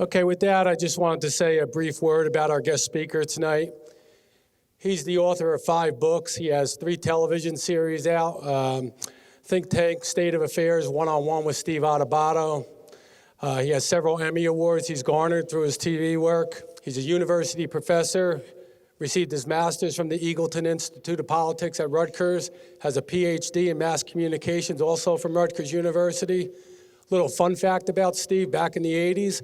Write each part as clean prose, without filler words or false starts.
Okay, with that, I just wanted to say a brief word about our guest speaker tonight. He's the author of 5 books. He has 3 television series out. Think Tank, State of Affairs, One-on-One with Steve Adubato. He has several Emmy Awards he's garnered through his TV work. He's a university professor, received his master's from the Eagleton Institute of Politics at Rutgers, has a PhD in mass communications also from Rutgers University. Little fun fact about Steve, back in the 80s,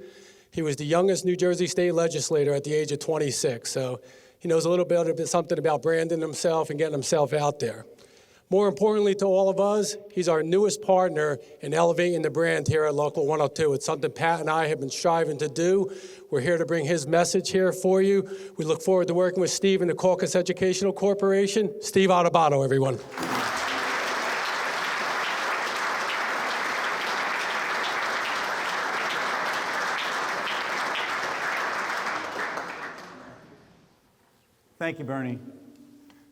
he was the youngest New Jersey state legislator at the age of 26. So he knows a little bit of something about branding himself and getting himself out there. More importantly to all of us, he's our newest partner in elevating the brand here at Local 102. It's something Pat and I have been striving to do. We're here to bring his message here for you. We look forward to working with Steve and the Caucus Educational Corporation. Steve Adubato, everyone. Thank you, Bernie.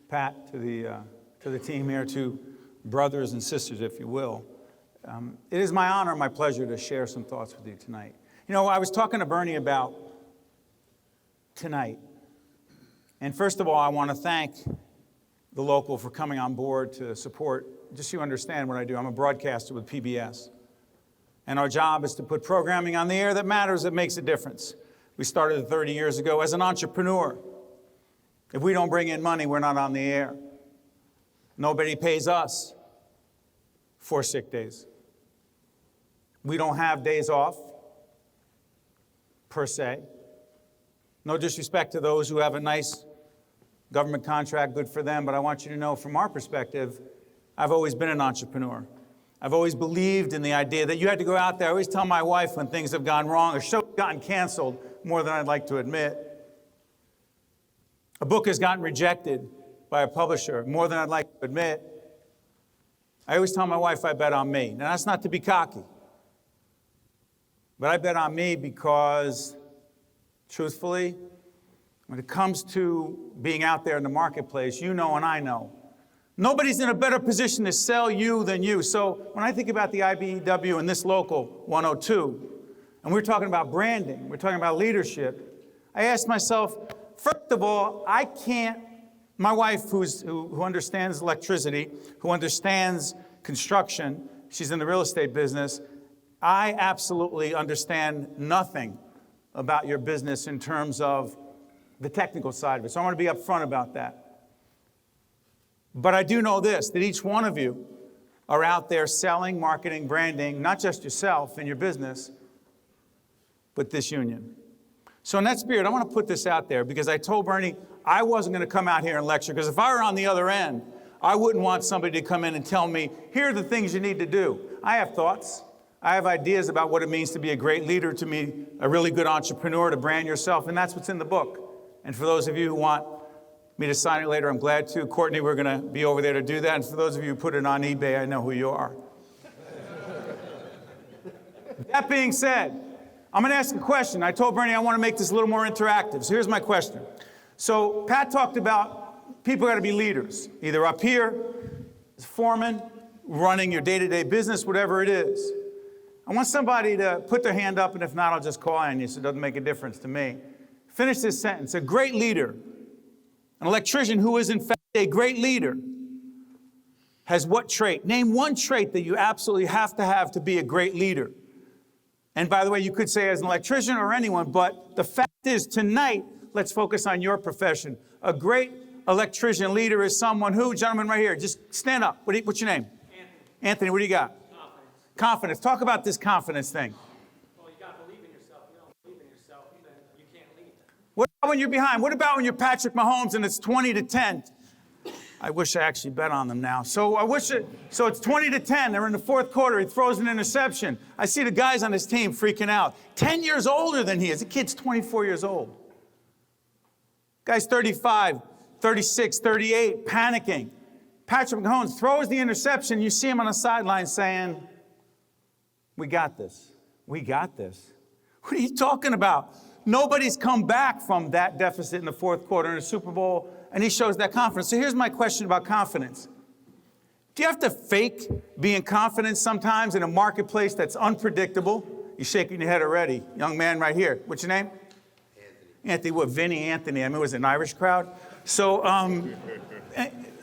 Pat, to the team here, to brothers and sisters, if you will. It is my honor and my pleasure to share some thoughts with you tonight. You know, I was talking to Bernie about tonight. And first of all, I want to thank the Local for coming on board to support, just so you understand what I do. I'm a broadcaster with PBS. And our job is to put programming on the air that matters, that makes a difference. We started 30 years ago as an entrepreneur. If we don't bring in money, we're not on the air. Nobody pays us for sick days. We don't have days off, per se. No disrespect to those who have a nice government contract, good for them, but I want you to know from our perspective, I've always been an entrepreneur. I've always believed in the idea that you had to go out there. I always tell my wife when things have gone wrong, a show's gotten canceled more than I'd like to admit. A book has gotten rejected by a publisher more than I'd like to admit. I always tell my wife I bet on me. Now, that's not to be cocky. But I bet on me because, truthfully, when it comes to being out there in the marketplace, you know and I know, nobody's in a better position to sell you than you. So when I think about the IBEW and this Local 102, and we're talking about branding, we're talking about leadership, I ask myself, first of all, my wife who understands electricity, who understands construction, she's in the real estate business, I absolutely understand nothing about your business in terms of the technical side of it. So I want to be upfront about that. But I do know this, that each one of you are out there selling, marketing, branding, not just yourself and your business, but this union. So in that spirit, I want to put this out there because I told Bernie I wasn't going to come out here and lecture, because if I were on the other end, I wouldn't want somebody to come in and tell me, here are the things you need to do. I have thoughts. I have ideas about what it means to be a great leader, to be a really good entrepreneur, to brand yourself, and that's what's in the book. And for those of you who want me to sign it later, I'm glad to. Courtney, we're going to be over there to do that. And for those of you who put it on eBay, I know who you are. That being said, I'm going to ask a question. I told Bernie I want to make this a little more interactive. So here's my question. So Pat talked about people got to be leaders, either up here, as foreman, running your day-to-day business, whatever it is. I want somebody to put their hand up, and if not, I'll just call on you, so it doesn't make a difference to me. Finish this sentence. A great leader, an electrician who is in fact a great leader, has what trait? Name one trait that you absolutely have to be a great leader. And by the way, you could say as an electrician or anyone, but the fact is tonight, let's focus on your profession. A great electrician leader is someone who, gentlemen right here, just stand up. What's your name? Anthony. Anthony, what do you got? Confidence. Confidence. Talk about this confidence thing. Well, you got to believe in yourself. You don't believe in yourself, then you can't lead. What about when you're behind? What about when you're Patrick Mahomes and it's 20-10? I wish I actually bet on them now. So it's 20-10. They're in the fourth quarter. He throws an interception. I see the guys on his team freaking out. 10 years older than he is. The kid's 24 years old. Guy's 35, 36, 38, panicking. Patrick Mahomes throws the interception. You see him on the sideline saying, we got this. We got this. What are you talking about? Nobody's come back from that deficit in the fourth quarter in the Super Bowl, and he shows that confidence. So here's my question about confidence. Do you have to fake being confident sometimes in a marketplace that's unpredictable? You're shaking your head already. Young man right here. What's your name? Anthony, what, Vinny, Anthony? I mean, was it an Irish crowd? So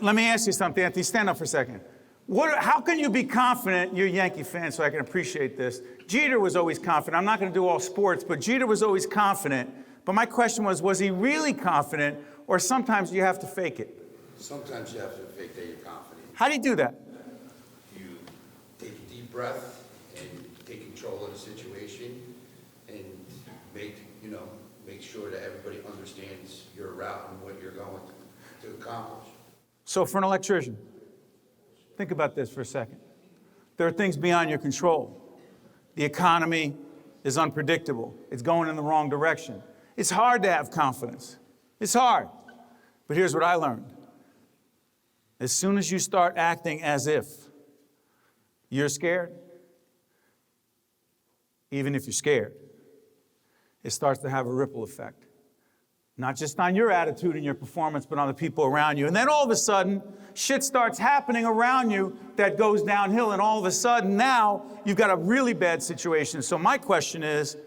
let me ask you something, Anthony. Stand up for a second. How can you be confident? You're a Yankee fan, so I can appreciate this. Jeter was always confident. I'm not going to do all sports, but Jeter was always confident. But my question was he really confident, or sometimes you have to fake it? Sometimes you have to fake that you're confident. How do you do that? You take a deep breath and take control of the situation and make sure that everybody understands your route and what you're going to accomplish. So for an electrician, think about this for a second. There are things beyond your control. The economy is unpredictable. It's going in the wrong direction. It's hard to have confidence. It's hard. But here's what I learned. As soon as you start acting as if you're scared, even if you're scared, it starts to have a ripple effect. Not just on your attitude and your performance, but on the people around you. And then all of a sudden, shit starts happening around you that goes downhill, and all of a sudden now you've got a really bad situation. So my question is,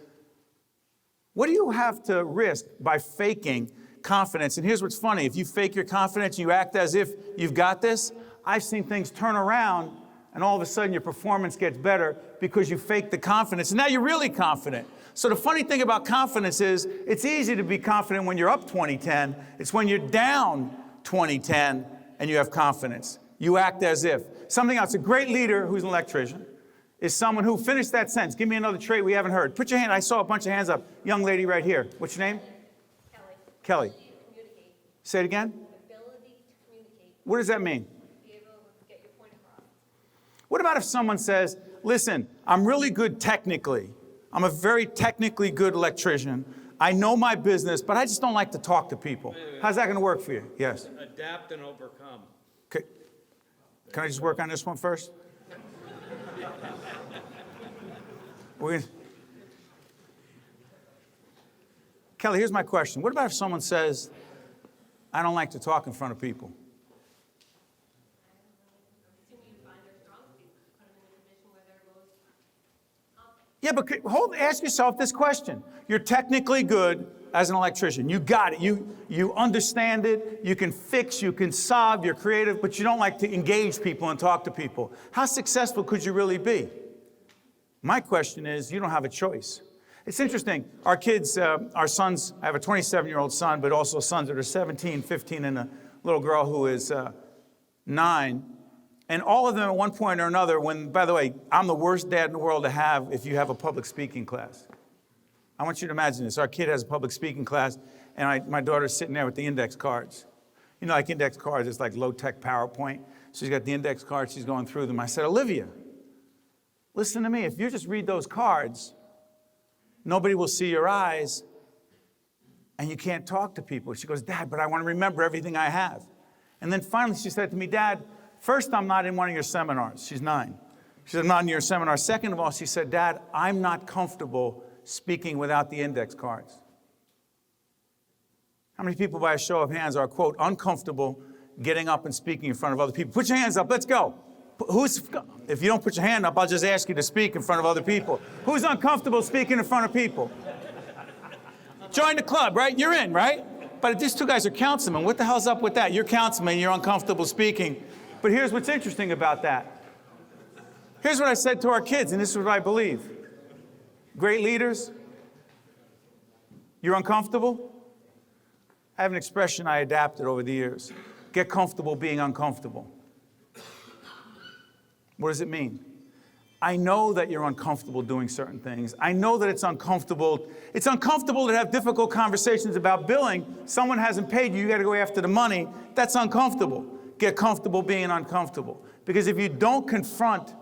what do you have to risk by faking confidence? And here's what's funny. If you fake your confidence, you act as if you've got this, I've seen things turn around, and all of a sudden your performance gets better because you faked the confidence, and now you're really confident. So the funny thing about confidence is it's easy to be confident when you're up 20-10. It's when you're down 20-10 and you have confidence. You act as if. Something else, a great leader who's an electrician is someone who finished that sentence. Give me another trait we haven't heard. Put your hand. I saw a bunch of hands up. Young lady right here. What's your name? Kelly. Kelly. Say it again. Ability to communicate. What does that mean? Be able to get your point across. What about if someone says, listen, I'm really good technically. I'm a very technically good electrician. I know my business, but I just don't like to talk to people. How's that going to work for you? Yes. Adapt and overcome. Okay. Can I just work on this one first? Kelly, here's my question. What about if someone says, I don't like to talk in front of people? Yeah, but ask yourself this question. You're technically good as an electrician. You got it. You understand it. You can fix, you can solve, you're creative, but you don't like to engage people and talk to people. How successful could you really be? My question is, you don't have a choice. It's interesting. Our kids, our sons, I have a 27-year-old son, but also sons that are 17, 15, and a little girl who is 9. And all of them at one point or another, by the way, I'm the worst dad in the world to have if you have a public speaking class. I want you to imagine this. Our kid has a public speaking class, and my daughter's sitting there with the index cards. You know, like index cards, it's like low-tech PowerPoint. She's got the index cards, she's going through them. I said, Olivia, listen to me. If you just read those cards, nobody will see your eyes, and you can't talk to people. She goes, Dad, but I want to remember everything I have. And then finally she said to me, Dad, first, I'm not in one of your seminars. She's 9. She said, I'm not in your seminar. Second of all, she said, Dad, I'm not comfortable speaking without the index cards. How many people, by a show of hands, are, quote, uncomfortable getting up and speaking in front of other people? Put your hands up. Let's go. If you don't put your hand up, I'll just ask you to speak in front of other people. Who's uncomfortable speaking in front of people? Join the club, right? You're in, right? But these two guys are councilmen. What the hell's up with that? You're councilmen, you're uncomfortable speaking. But here's what's interesting about that. Here's what I said to our kids, and this is what I believe. Great leaders, you're uncomfortable? I have an expression I adapted over the years. Get comfortable being uncomfortable. What does it mean? I know that you're uncomfortable doing certain things. I know that it's uncomfortable. It's uncomfortable to have difficult conversations about billing. Someone hasn't paid you, you got to go after the money. That's uncomfortable. Get comfortable being uncomfortable. Because if you don't confront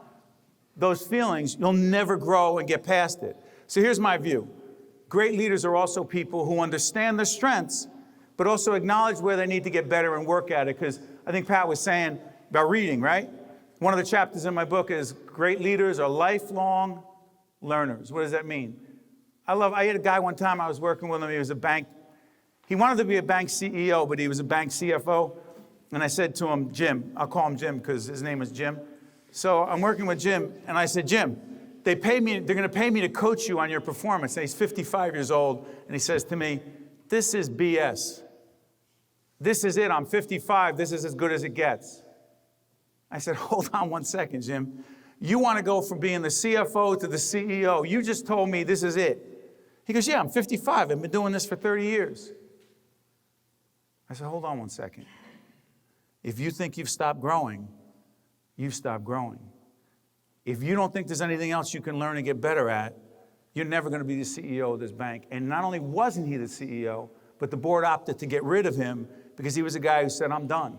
those feelings, you'll never grow and get past it. So here's my view. Great leaders are also people who understand their strengths, but also acknowledge where they need to get better and work at it. Because I think Pat was saying about reading, right? One of the chapters in my book is great leaders are lifelong learners. What does that mean? I had a guy one time, I was working with him, he was a bank. He wanted to be a bank CEO, but he was a bank CFO. And I said to him, Jim, I'll call him Jim because his name is Jim. So I'm working with Jim, and I said, Jim, they're going to pay me to coach you on your performance. And he's 55 years old, and he says to me, this is BS. This is it. I'm 55. This is as good as it gets. I said, hold on one second, Jim. You want to go from being the CFO to the CEO. You just told me this is it. He goes, yeah, I'm 55. I've been doing this for 30 years. I said, hold on one second. If you think you've stopped growing, you've stopped growing. If you don't think there's anything else you can learn and get better at, you're never going to be the CEO of this bank. And not only wasn't he the CEO, but the board opted to get rid of him because he was a guy who said, I'm done.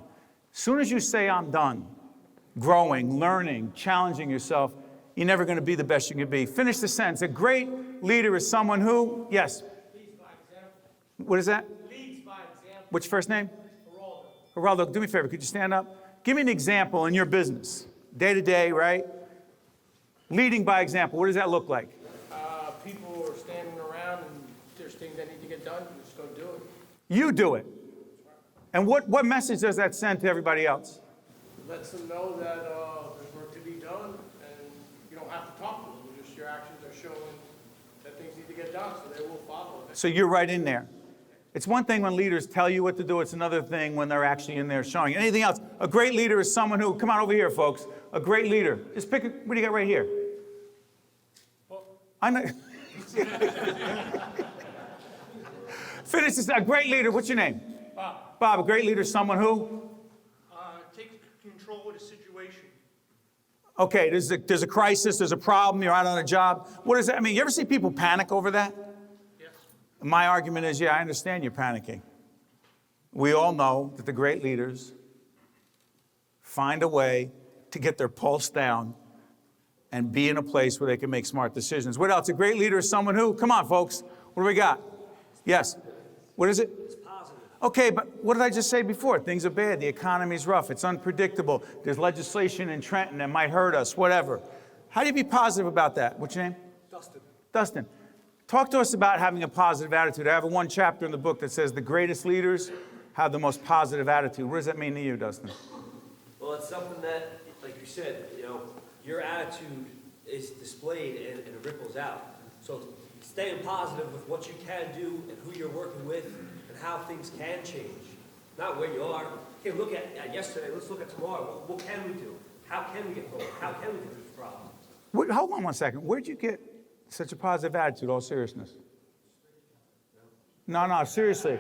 As soon as you say, I'm done, growing, learning, challenging yourself, you're never going to be the best you can be. Finish the sentence. A great leader is someone who, yes? Leads by example. What is that? Leads by example. What's your first name? Geraldo. Geraldo, do me a favor. Could you stand up? Give me an example in your business. Day to day, right? Leading by example. What does that look like? People are standing around and there's things that need to get done. You just go do it. You do it. And what message does that send to everybody else? Lets them know that there's work to be done and you don't have to talk to them. Just your actions are showing that things need to get done, so they will follow it. So you're right in there. It's one thing when leaders tell you what to do. It's another thing when they're actually in there showing. Anything else? A great leader is someone who, come on over here, folks. A great leader. Just pick, what do you got right here? I know. Finish this. A great leader. What's your name? Bob, Bob, a great leader is someone who? take control of the situation. Okay, there's a crisis, there's a problem, you're out on a job. What does that mean? You ever see people panic over that? Yes. My argument is, yeah, I understand you're panicking. We all know that the great leaders find a way to get their pulse down and be in a place where they can make smart decisions. What else? A great leader is someone who, come on, folks, what do we got? Yes. What is it? It's positive. Okay, but what did I just say before? Things are bad. The economy's rough. It's unpredictable. There's legislation in Trenton that might hurt us, whatever. How do you be positive about that? What's your name? Dustin. Dustin. Talk to us about having a positive attitude. I have one chapter in the book that says the greatest leaders have the most positive attitude. What does that mean to you, Dustin? Well, it's something that, like you said, your attitude is displayed and it ripples out. So staying positive with what you can do and who you're working with and how things can change. Not where you are. Okay, look at yesterday. Let's look at tomorrow. What can we do? How can we get forward? How can we get through this problem? Hold on one second. Where'd you get such a positive attitude, all seriousness? No, seriously.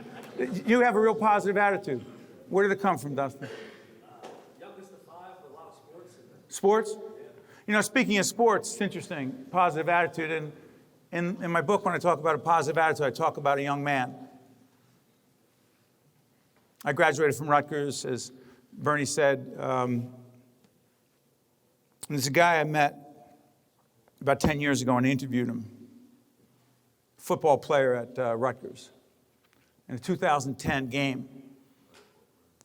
You have a real positive attitude. Where did it come from, Dustin? Youngest of 5, but a lot of sports. Sports? Speaking of sports, it's interesting, positive attitude. And in my book, when I talk about a positive attitude, I talk about a young man. I graduated from Rutgers, as Bernie said. And there's a guy I met about 10 years ago, and I interviewed him. Football player at Rutgers. In a 2010 game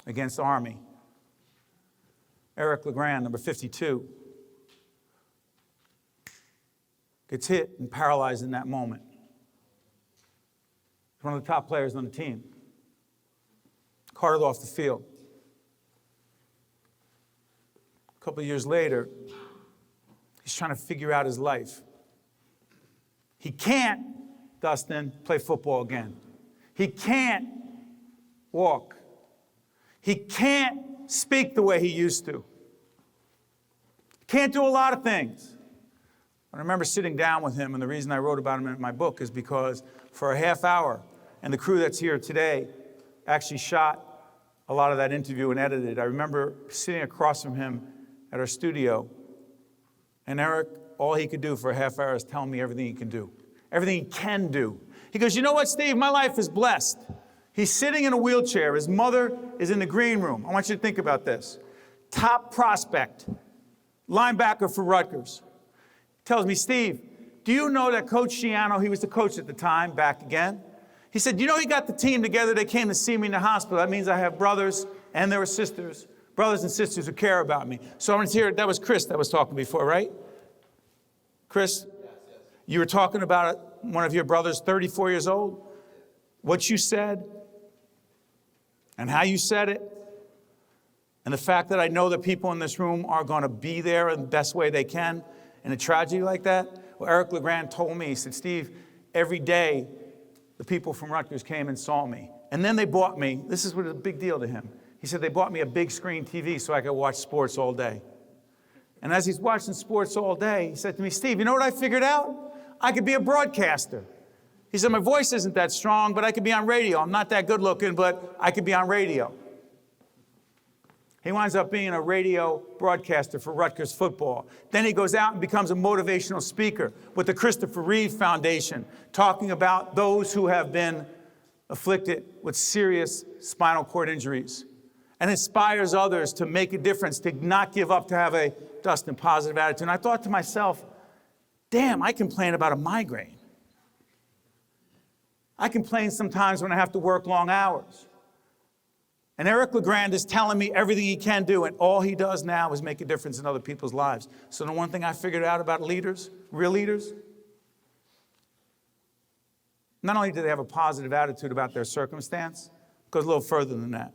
against the Army. Eric LeGrand, number 52, gets hit and paralyzed in that moment. He's one of the top players on the team. Carted off the field. A couple of years later, he's trying to figure out his life. He can't, Dustin, play football again. He can't walk. He can't speak the way he used to. Can't do a lot of things. I remember sitting down with him, and the reason I wrote about him in my book is because for a half hour, and the crew that's here today actually shot a lot of that interview and edited. I remember sitting across from him at our studio, and Eric, all he could do for a half hour is tell me everything he can do. Everything he can do. He goes, you know what, Steve? My life is blessed. He's sitting in a wheelchair. His mother is in the green room. I want you to think about this. Top prospect, linebacker for Rutgers. Tells me, Steve, do you know that Coach Schiano, he was the coach at the time, back again? He said, he got the team together. They came to see me in the hospital. That means I have brothers and there were sisters, brothers and sisters who care about me. So I want to hear, that was Chris that was talking before, right? Chris? Yes. You were talking about one of your brothers, 34 years old. What you said and how you said it. And the fact that I know that people in this room are going to be there in the best way they can. in a tragedy like that? Well, Eric LeGrand told me, he said, Steve, every day the people from Rutgers came and saw me. And then they bought me, this is what a big deal to him. He said they bought me a big screen TV so I could watch sports all day. And as he's watching sports all day, he said to me, Steve, you know what I figured out? I could be a broadcaster. He said, my voice isn't that strong, but I could be on radio. I'm not that good looking, but I could be on radio. He winds up being a radio broadcaster for Rutgers football. Then he goes out and becomes a motivational speaker with the Christopher Reeve Foundation, talking about those who have been afflicted with serious spinal cord injuries, and inspires others to make a difference, to not give up, to have a Dustin positive attitude. And I thought to myself, damn, I complain about a migraine. I complain sometimes when I have to work long hours. And Eric LeGrand is telling me everything he can do, and all he does now is make a difference in other people's lives. So the one thing I figured out about leaders, real leaders, not only do they have a positive attitude about their circumstance, it goes a little further than that.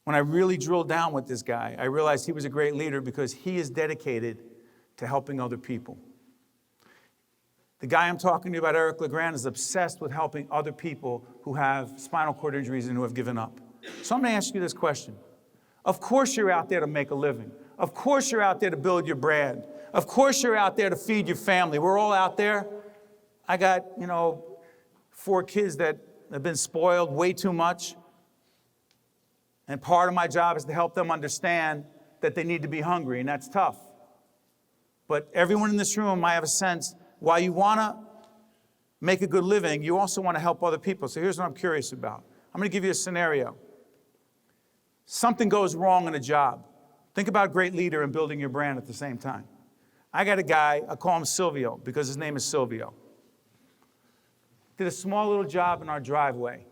When I really drilled down with this guy, I realized he was a great leader because he is dedicated to helping other people. The guy I'm talking to you about, Eric LeGrand, is obsessed with helping other people who have spinal cord injuries and who have given up. So I'm going to ask you this question. Of course you're out there to make a living. Of course you're out there to build your brand. Of course you're out there to feed your family. We're all out there. I got, 4 kids that have been spoiled way too much. And part of my job is to help them understand that they need to be hungry, and that's tough. But everyone in this room, I have a sense, while you want to make a good living, you also want to help other people. So here's what I'm curious about. I'm going to give you a scenario. Something goes wrong in a job. Think about a great leader and building your brand at the same time. I got a guy, I call him Silvio because his name is Silvio. Did a small little job in our driveway.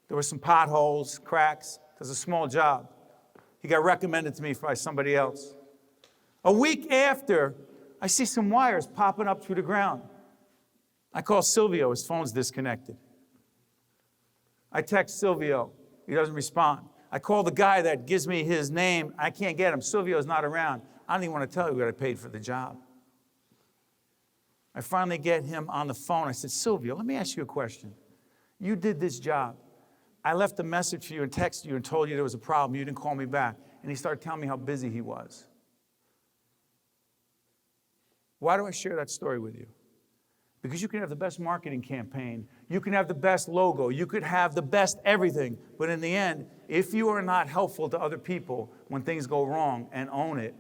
There were some potholes, cracks. It was a small job. He got recommended to me by somebody else. A week after, I see some wires popping up through the ground. I call Silvio. His phone's disconnected. I text Silvio. He doesn't respond. I call the guy that gives me his name. I can't get him. Silvio's not around. I don't even want to tell you what I paid for the job. I finally get him on the phone. I said, Silvio, let me ask you a question. You did this job. I left a message for you and texted you and told you there was a problem. You didn't call me back. And he started telling me how busy he was. Why do I share that story with you? Because you can have the best marketing campaign. You can have the best logo. You could have the best everything. But in the end, if you are not helpful to other people when things go wrong and own it,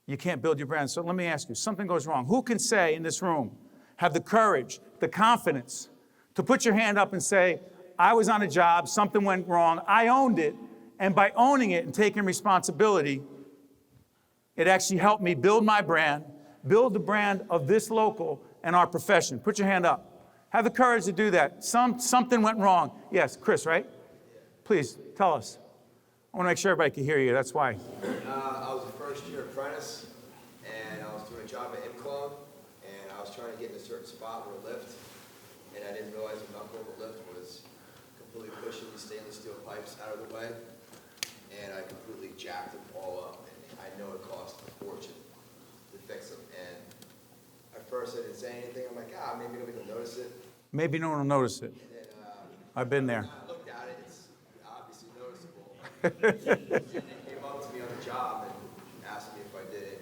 you can't build your brand. So let me ask you, something goes wrong. Who can say in this room, have the courage, the confidence to put your hand up and say, I was on a job, something went wrong, I owned it, and by owning it and taking responsibility, it actually helped me build my brand, build the brand of this local and our profession. Put your hand up. Have the courage to do that. Something went wrong. Yes, Chris, right? Please, tell us. I want to make sure everybody can hear you, that's why. I was a first-year apprentice, and I was doing a job at IMCLone, and I was trying to get in a certain spot with a lift, and I didn't realize the knuckle of the lift was completely pushing these stainless steel pipes out of the way, and I completely jacked them all up, and I know it cost a fortune to fix them. And at first I didn't say anything. I'm like, maybe nobody will notice it. Maybe no one will notice it. And then, I've been there. I looked at it, it's obviously noticeable. They came up to me on the job and asked me if I did it,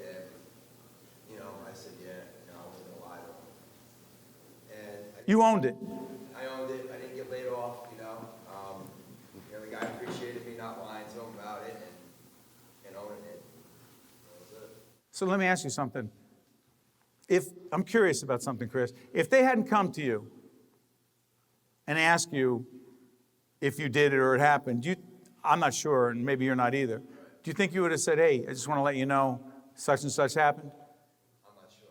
and, I said, yeah, I wasn't gonna lie to them. And You owned it. I owned it, I didn't get laid off, the guy appreciated me not lying to him about it and owning it. That was it. So let me ask you something. I'm curious about something, Chris. If they hadn't come to you and asked you if you did it or it happened, I'm not sure, and maybe you're not either. Do you think you would have said, hey, I just want to let you know such and such happened? I'm not sure.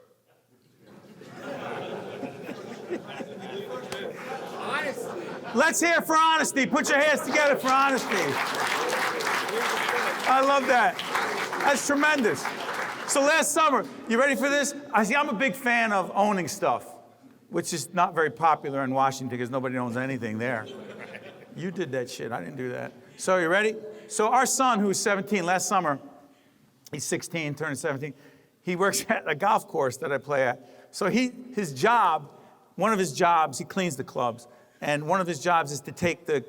Let's hear for honesty. Put your hands together for honesty. I love that. That's tremendous. So last summer, you ready for this? I'm a big fan of owning stuff, which is not very popular in Washington because nobody owns anything there. You did that shit. I didn't do that. So you ready? So our son, who's 17, last summer, He's 16, turning 17. He works at a golf course that I play at. So his job, one of his jobs, he cleans the clubs. And one of his jobs is to take I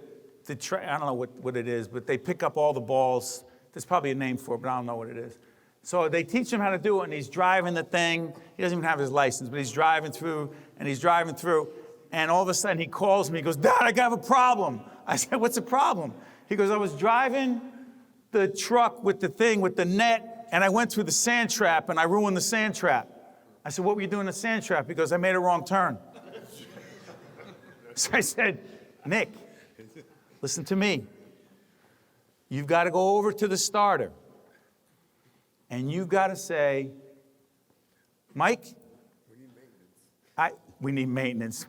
don't know what it is, but they pick up all the balls. There's probably a name for it, but I don't know what it is. So they teach him how to do it, and he's driving the thing. He doesn't even have his license, but he's driving through, and all of a sudden he calls me. He goes, Dad, I have a problem. I said, what's the problem? He goes, I was driving the truck with the thing, with the net, and I went through the sand trap, and I ruined the sand trap. I said, what were you doing in the sand trap? He goes, I made a wrong turn. So I said, Nick, listen to me. You've got to go over to the starter. And you've got to say, Mike, we need maintenance.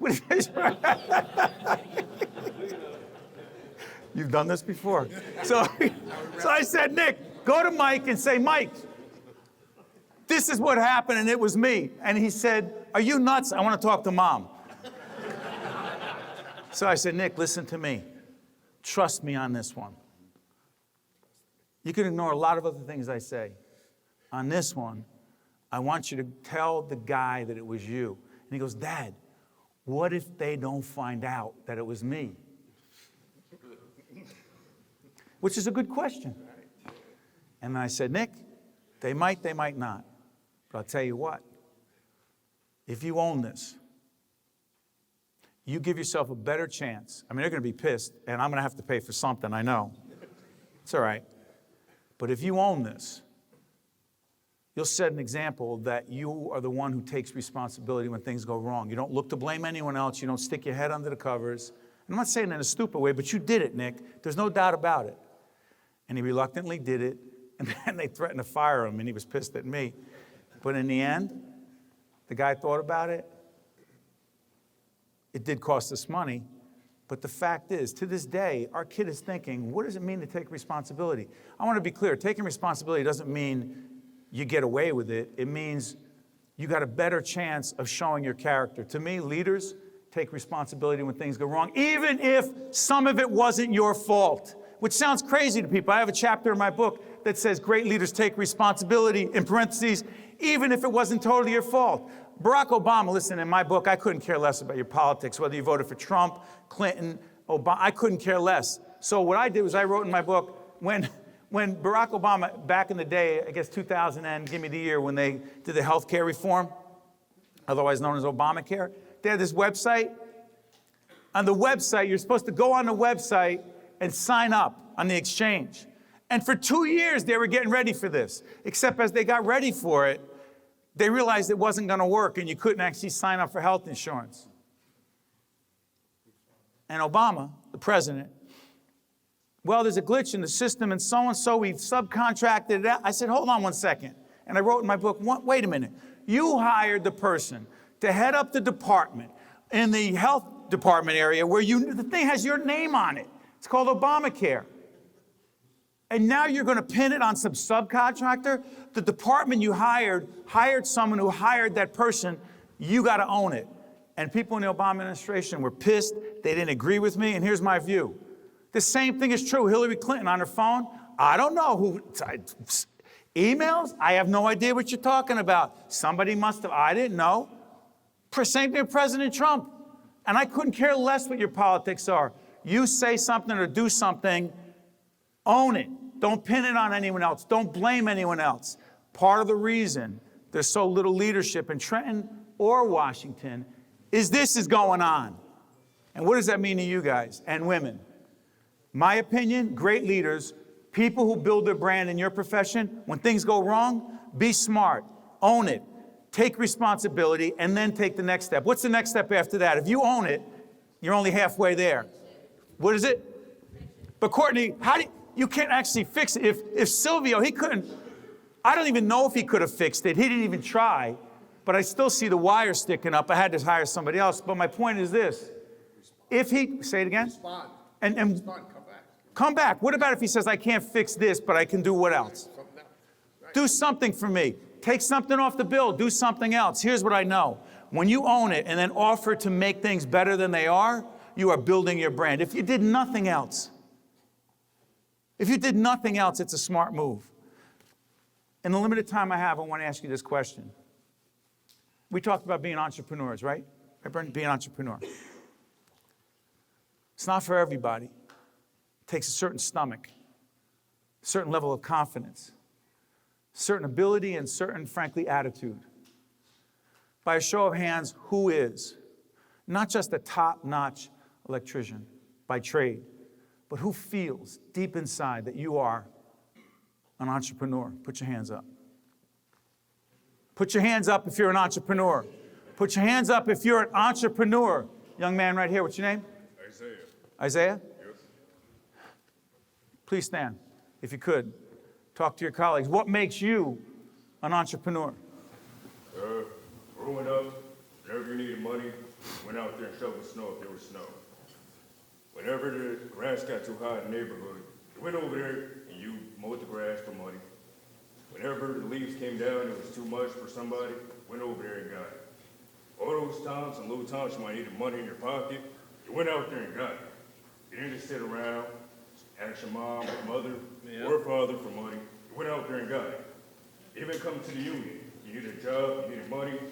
You've done this before. So I said, Nick, go to Mike and say, Mike, this is what happened and it was me. And he said, are you nuts? I want to talk to Mom. So I said, Nick, listen to me. Trust me on this one. You can ignore a lot of other things I say. On this one, I want you to tell the guy that it was you. And he goes, Dad, what if they don't find out that it was me? Which is a good question. And I said, Nick, they might not. But I'll tell you what, if you own this, you give yourself a better chance. I mean, they're going to be pissed, and I'm going to have to pay for something, I know. It's all right. But if you own this, you'll set an example that you are the one who takes responsibility when things go wrong. You don't look to blame anyone else. You don't stick your head under the covers. And I'm not saying it in a stupid way, but you did it, Nick. There's no doubt about it. And he reluctantly did it, and then they threatened to fire him, and he was pissed at me. But in the end, the guy thought about it. It did cost us money, but the fact is, to this day, our kid is thinking, what does it mean to take responsibility? I want to be clear, taking responsibility doesn't mean you get away with it. It means you got a better chance of showing your character. To me, leaders take responsibility when things go wrong, even if some of it wasn't your fault, which sounds crazy to people. I have a chapter in my book that says great leaders take responsibility, in parentheses, even if it wasn't totally your fault. Barack Obama, listen, in my book, I couldn't care less about your politics, whether you voted for Trump, Clinton, Obama, I couldn't care less. So what I did was I wrote in my book, when Barack Obama, back in the day, I guess 2000, give me the year, when they did the health care reform, otherwise known as Obamacare, they had this website. On the website, you're supposed to go on the website and sign up on the exchange. And for 2 years, they were getting ready for this, except as they got ready for it, they realized it wasn't going to work and you couldn't actually sign up for health insurance. And Obama, the president, well, there's a glitch in the system and so, we've subcontracted it out. I said, hold on one second. And I wrote in my book, wait a minute. You hired the person to head up the department in the health department area where the thing has your name on it. It's called Obamacare. And now you're going to pin it on some subcontractor? The department you hired someone who hired that person. You got to own it. And people in the Obama administration were pissed. They didn't agree with me. And here's my view. The same thing is true. Hillary Clinton on her phone. I don't know who. Emails? I have no idea what you're talking about. Somebody must have. I didn't know. Same thing with President Trump. And I couldn't care less what your politics are. You say something or do something, own it. Don't pin it on anyone else. Don't blame anyone else. Part of the reason there's so little leadership in Trenton or Washington is this is going on. And what does that mean to you guys and women? My opinion, great leaders, people who build their brand in your profession, when things go wrong, be smart, own it, take responsibility, and then take the next step. What's the next step after that? If you own it, you're only halfway there. What is it? But Courtney, you can't actually fix it. If Silvio, he couldn't, I don't even know if he could have fixed it. He didn't even try, but I still see the wire sticking up. I had to hire somebody else. But my point is this. If he, say it again? Respond. And Respond, come back. come back. What about if he says, I can't fix this, but I can do what else? Do something for me. Take something off the bill. Do something else. Here's what I know. When you own it and then offer to make things better than they are, you are building your brand. If you did nothing else, it's a smart move. In the limited time I have, I want to ask you this question. We talked about being entrepreneurs, right? Right, Bernie? Being an entrepreneur. It's not for everybody. It takes a certain stomach, a certain level of confidence, certain ability, and certain, frankly, attitude. By a show of hands, who is not just a top-notch electrician by trade, but who feels deep inside that you are an entrepreneur? Put your hands up. Put your hands up if you're an entrepreneur. Put your hands up if you're an entrepreneur. Young man right here, what's your name? Isaiah. Isaiah? Yes. Please stand, if you could. Talk to your colleagues. What makes you an entrepreneur? Growing up, whenever you needed money, went out there and shoveled snow if there was snow. Whenever the grass got too high in the neighborhood, you went over there and you mowed the grass for money. Whenever the leaves came down, it was too much for somebody, went over there and got it. All those times and little times you might needed money in your pocket, you went out there and got it. You didn't just sit around, ask your mom or mother or father for money. You went out there and got it. Even coming to the union, you needed a job, you needed money, you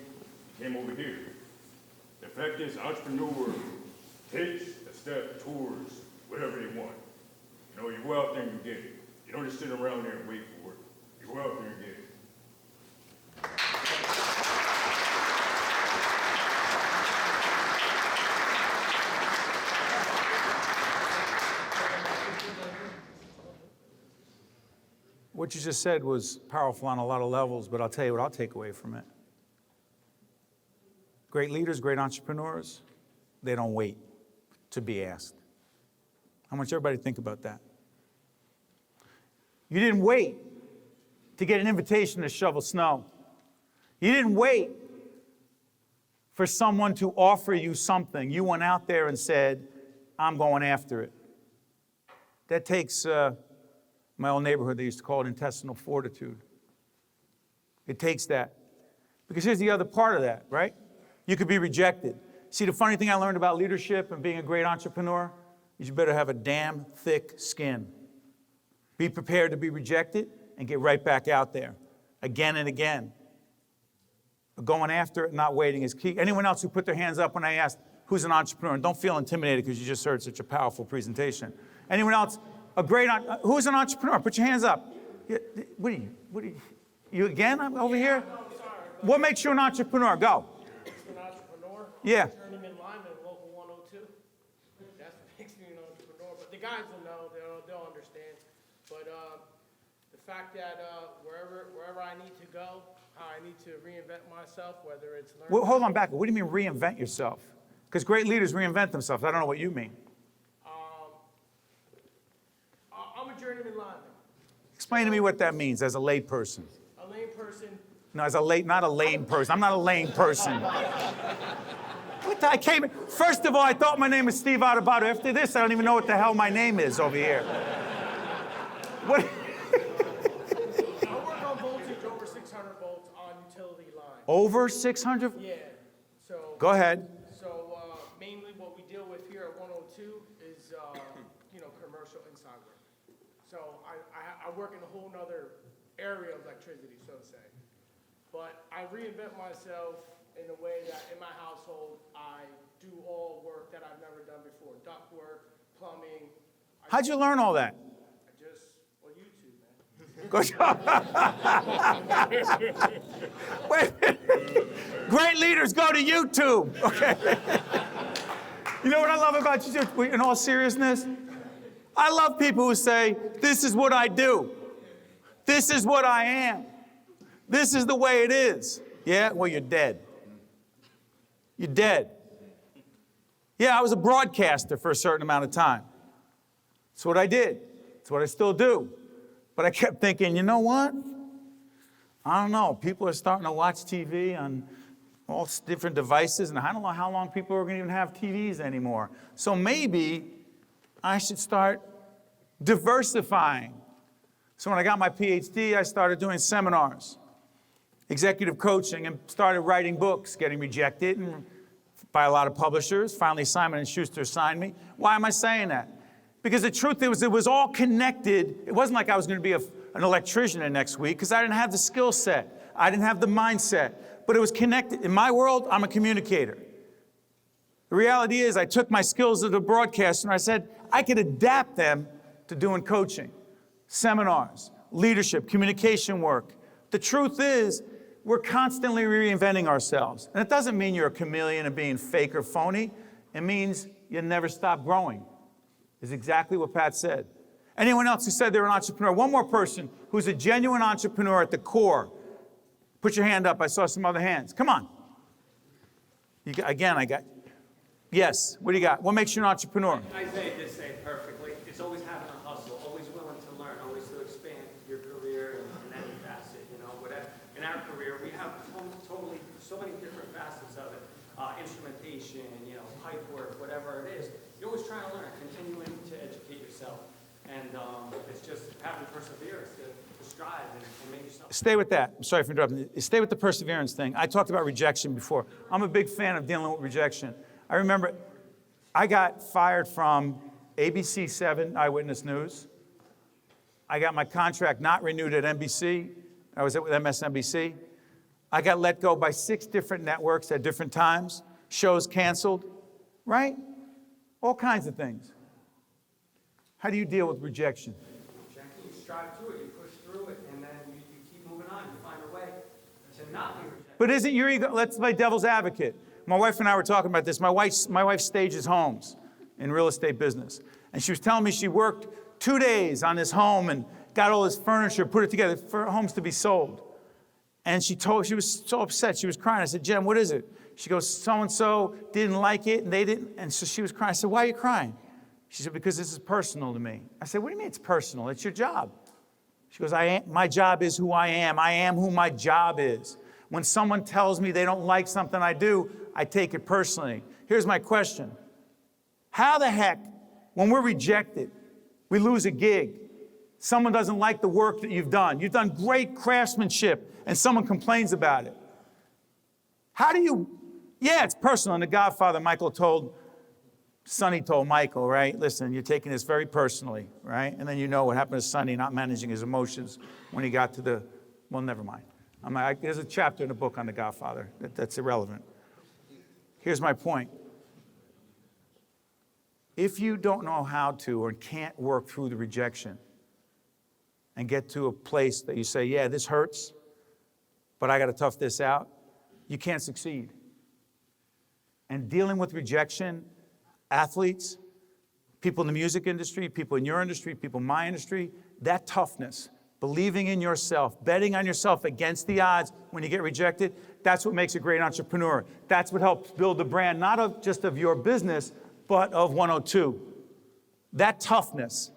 came over here. The fact is, entrepreneur takes a step towards whatever they want. You know, you go out there and you get it. You don't just sit around there and wait for it. You go out there and get it. What you just said was powerful on a lot of levels, but I'll tell you what I'll take away from it. Great leaders, great entrepreneurs, they don't wait to be asked. I want everybody to think about that. You didn't wait to get an invitation to shovel snow. You didn't wait for someone to offer you something. You went out there and said, I'm going after it. That takes my old neighborhood, they used to call it intestinal fortitude. It takes that. Because here's the other part of that, right? You could be rejected. See, the funny thing I learned about leadership and being a great entrepreneur is you better have a damn thick skin. Be prepared to be rejected and get right back out there again and again. But going after it, not waiting is key. Anyone else who put their hands up when I asked who's an entrepreneur? And don't feel intimidated because you just heard such a powerful presentation. Anyone else? Who's an entrepreneur? Put your hands up. What are you again over here? No, sorry. What makes you an entrepreneur? Go. An entrepreneur? Yeah. Journeyman lineman, local 102. That's what makes me an entrepreneur. But the guys will know, they'll understand. But the fact that wherever I need to go, how I need to reinvent myself, whether it's learning. Well, hold on back. What do you mean reinvent yourself? Because great leaders reinvent themselves. I don't know what you mean. I'm a journeyman lineman. Explain to me what that means as a lay person. A lame person. No, not a lame person. I'm not a lame person. I came in. First of all, I thought my name was Steve Adubato. After this, I don't even know what the hell my name is over here. What? I work on voltage over 600 volts on utility line. Over 600? Yeah. So. Go ahead. So mainly what we deal with here at 102 is commercial inside work. So I work in a whole nother area of electricity, so to say. But I reinvent myself in a way that in my household I do all work that I've never done before. Duct work, plumbing. How'd you learn all that? YouTube, man. Wait a minute. Great leaders go to YouTube. Okay. You know what I love about you, in all seriousness? I love people who say, this is what I do. This is what I am. This is the way it is. Yeah? Well, you're dead. You're dead. Yeah, I was a broadcaster for a certain amount of time. That's what I did. That's what I still do. But I kept thinking, you know what? I don't know. People are starting to watch TV on all different devices, and I don't know how long people are going to even have TVs anymore. So maybe I should start diversifying. So when I got my PhD, I started doing seminars, executive coaching, and started writing books, getting rejected by a lot of publishers. Finally, Simon & Schuster signed me. Why am I saying that? Because the truth is, it was all connected. It wasn't like I was going to be a an electrician in next week because I didn't have the skill set. I didn't have the mindset. But it was connected. In my world, I'm a communicator. The reality is I took my skills as a broadcaster and I said I could adapt them to doing coaching, seminars, leadership, communication work. The truth is we're constantly reinventing ourselves. And it doesn't mean you're a chameleon and being fake or phony. It means you never stop growing. Is exactly what Pat said. Anyone else who said they're an entrepreneur? One more person who's a genuine entrepreneur at the core. Put your hand up. I saw some other hands. Come on. Again, I got. Yes. What do you got? What makes you an entrepreneur? Isaiah did say it perfectly. It's always having a hustle, always willing to learn, always to expand your career in any facet. You know, whatever. In our career, we have totally so many different facets of it. Instrumentation, you know, pipe work, whatever it is. You're always trying to learn, continuing to educate yourself, and it's just having perseverance to strive and make yourself. Stay with that. I'm sorry for interrupting. Stay with the perseverance thing. I talked about rejection before. I'm a big fan of dealing with rejection. I remember I got fired from ABC 7 Eyewitness News. I got my contract not renewed at NBC. I was with MSNBC. I got let go by 6 different networks at different times. Shows canceled, right? All kinds of things. How do you deal with rejection? You strive through it, you push through it, and then you keep moving on. You find a way to not be rejected. But isn't your ego, let's play devil's advocate. My wife and I were talking about this. My wife stages homes in real estate business. And she was telling me she worked 2 days on this home and got all this furniture, put it together for homes to be sold. And she was so upset. She was crying. I said, Jen, what is it? She goes, so-and-so didn't like it, and they didn't. And so she was crying. I said, why are you crying? She said, because this is personal to me. I said, what do you mean it's personal? It's your job. She goes, my job is who I am. I am who my job is. When someone tells me they don't like something I do, I take it personally. Here's my question. How the heck, when we're rejected, we lose a gig, someone doesn't like the work that you've done great craftsmanship, and someone complains about it. How do you, yeah, it's personal. And the Godfather, Sonny told Michael, right? Listen, you're taking this very personally, right? And then you know what happened to Sonny not managing his emotions when he got to well, never mind. There's a chapter in the book on the Godfather that's irrelevant. Here's my point. If you don't know how to or can't work through the rejection and get to a place that you say, yeah, this hurts, but I got to tough this out, you can't succeed. And dealing with rejection, athletes, people in the music industry, people in your industry, people in my industry, that toughness, believing in yourself, betting on yourself against the odds when you get rejected, that's what makes a great entrepreneur. That's what helps build the brand, not just of your business, but of 102. That toughness.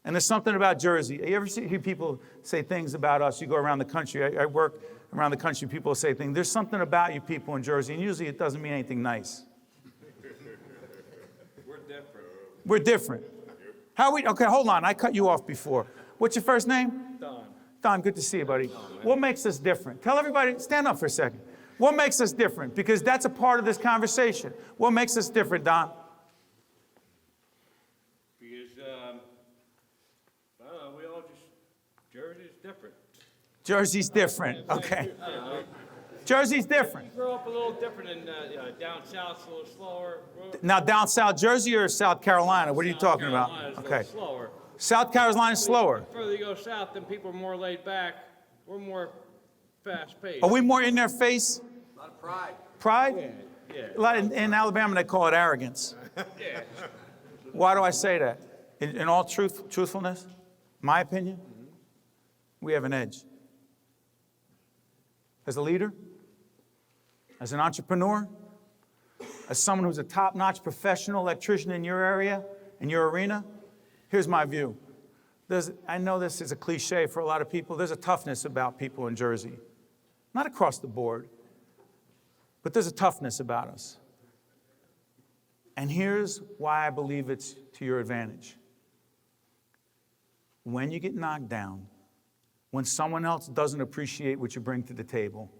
And there's something about Jersey. You ever hear people say things about us? You go around the country. I work around the country. People say things. There's something about you people in Jersey, and usually it doesn't mean anything nice. We're different. Okay, hold on. I cut you off before. What's your first name? Don. Don, good to see you, buddy. What makes us different? Tell everybody, stand up for a second. What makes us different? Because that's a part of this conversation. What makes us different, Don? Because, I don't know, we all just, Jersey's different. Jersey's different. Okay. Jersey's different. Grew up a little different in down south, a little slower. Now, down South Jersey or South Carolina? What are you talking about? Carolina's a Okay. little slower. South Carolina's slower. The further you go south, then people are more laid back. We're more fast-paced. Are we more in their face? A lot of pride. Pride? Yeah. A lot in Alabama, they call it arrogance. Yeah. Why do I say that? In all truthfulness, my opinion, we have an edge. As a leader, as an entrepreneur, as someone who's a top-notch professional electrician in your area, in your arena, here's my view. I know this is a cliche for a lot of people. There's a toughness about people in Jersey. Not across the board, but there's a toughness about us. And here's why I believe it's to your advantage. When you get knocked down, when someone else doesn't appreciate what you bring to the table,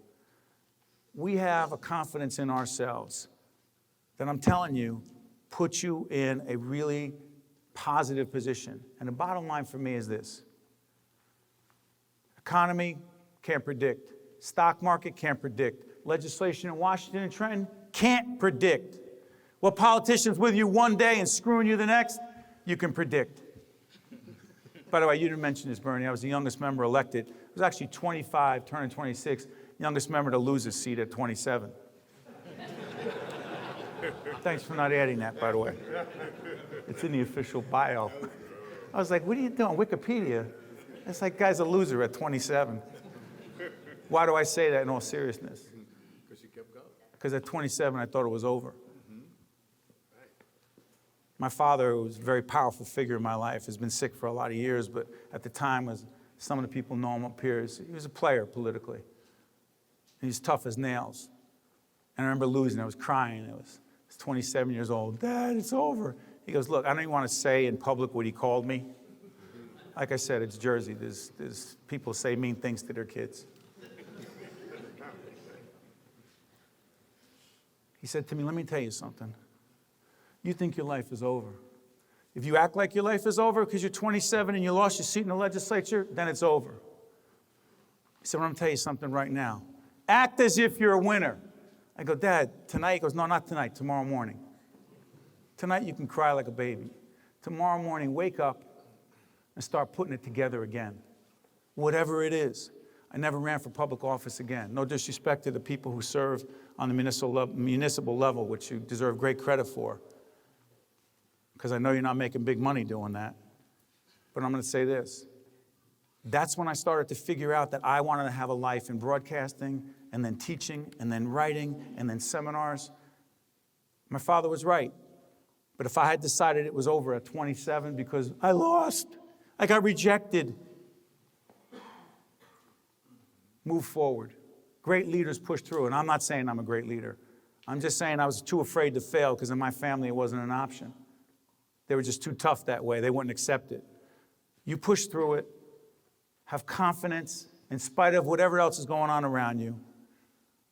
we have a confidence in ourselves that I'm telling you, puts you in a really positive position. And the bottom line for me is this. Economy, can't predict. Stock market, can't predict. Legislation in Washington and Trenton, can't predict. What politician's with you one day and screwing you the next, you can predict. By the way, you didn't mention this, Bernie. I was the youngest member elected. I was actually 25, turning 26, youngest member to lose his seat at 27. Thanks for not adding that, by the way. It's in the official bio. I was like, what are you doing? Wikipedia. It's like, guy's a loser at 27. Why do I say that in all seriousness? Because you kept going. Because at 27, I thought it was over. My father, who was a very powerful figure in my life, has been sick for a lot of years, but at the time, as some of the people know him up here, he was a player politically. He's tough as nails. And I remember losing. I was crying. I was 27 years old. Dad, it's over. He goes, look, I don't even want to say in public what he called me. Like I said, it's Jersey. There's people say mean things to their kids. He said to me, let me tell you something. You think your life is over. If you act like your life is over because you're 27 and you lost your seat in the legislature, then it's over. He said, well, I'm going to tell you something right now. Act as if you're a winner. I go, Dad, tonight? He goes, no, not tonight, tomorrow morning. Tonight you can cry like a baby. Tomorrow morning, wake up and start putting it together again. Whatever it is. I never ran for public office again. No disrespect to the people who serve on the municipal level, which you deserve great credit for, because I know you're not making big money doing that. But I'm going to say this. That's when I started to figure out that I wanted to have a life in broadcasting and then teaching and then writing and then seminars. My father was right. But if I had decided it was over at 27 because I lost, I got rejected, move forward. Great leaders push through, and I'm not saying I'm a great leader. I'm just saying I was too afraid to fail because in my family it wasn't an option. They were just too tough that way. They wouldn't accept it. You push through it, have confidence in spite of whatever else is going on around you.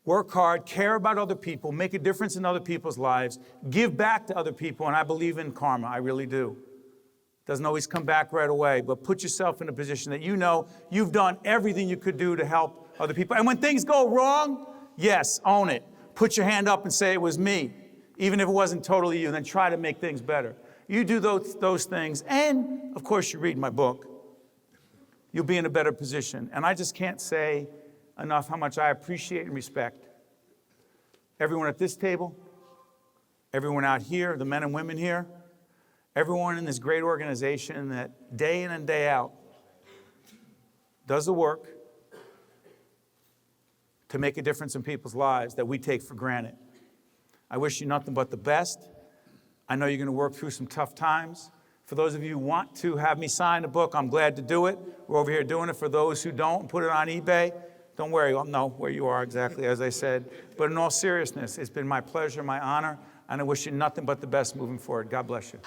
Work hard, care about other people, make a difference in other people's lives, give back to other people, and I believe in karma, I really do. Doesn't always come back right away, but put yourself in a position that you know you've done everything you could do to help other people. And when things go wrong, yes, own it. Put your hand up and say it was me, even if it wasn't totally you, and then try to make things better. You do those things, and of course you read my book, you'll be in a better position. And I just can't say enough how much I appreciate and respect everyone at this table, everyone out here, the men and women here, everyone in this great organization that day in and day out does the work to make a difference in people's lives that we take for granted. I wish you nothing but the best. I know you're going to work through some tough times. For those of you who want to have me sign the book, I'm glad to do it. We're over here doing it. For those who don't, put it on eBay. Don't worry, I'll know where you are exactly, as I said. But in all seriousness, it's been my pleasure, my honor, and I wish you nothing but the best moving forward. God bless you.